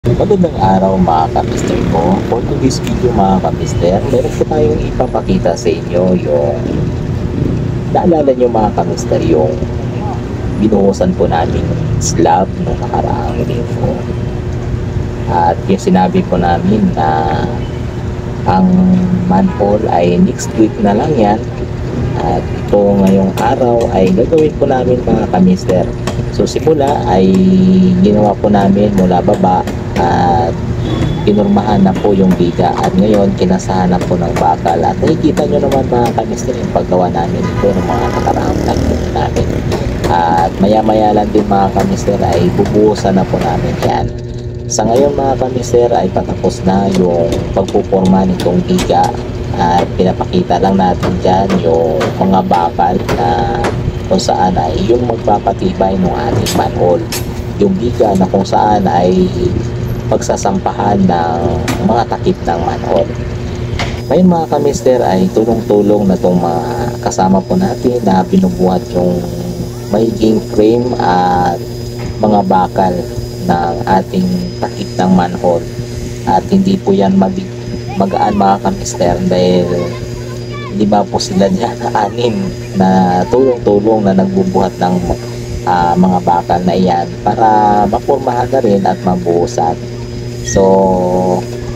Magandang araw mga kamister ko. For today's video mga kamister, meron po tayong ipapakita sa inyo yung naalala nyo mga kamister yung binuhusan po namin slab nung nakaraang linggo. At yung sinabi po namin na ang manhole ay next week na lang yan. At ito ngayong araw ay gagawin po namin mga kamister. So simula ay ginawa po namin mula baba at pinurmahan na po yung biga at ngayon kinasahan na po ng bakal at nakikita nyo naman mga kamister yung paggawa namin ito ng mga nakaraang linggo namin. At maya maya lang din mga kamister ay bubuhusan na po namin yan. Sa ngayon mga kamister ay patapos na yung pagpuporma nitong biga at pinapakita lang natin dyan yung mga bakal na kung saan ay yung magpapatibay ng ating manhole, yung biga na kung saan ay pagsasampahan ng mga takip ng manhole. Ngayon mga kamister ay tulong-tulong na itong mga kasama po natin na binubuhat yung magiging frame at mga bakal ng ating takip ng manhole. At hindi po yan magaan mga kamister dahil hindi ba po sila dyan anim na tulong-tulong na nagbubuhat ng mga bakal na iyan para mapurmahan na rin at mabuhusan. So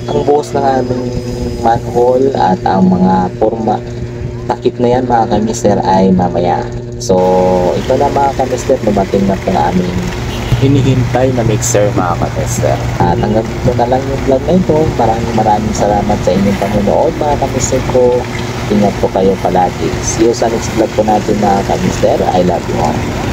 ang buhos ng aming manhole at ang mga forma takip na yan mga kamister ay mamaya. So ito na mga kamister, dumating na po ang aming hinihintay na mixer mga kamister. At hanggang dito na lang yung vlog na ito. Maraming salamat sa inyong panonood mga kamister ko. Ingat po kayo palagi. See you sa next vlog po natin mga kamister. I love you all.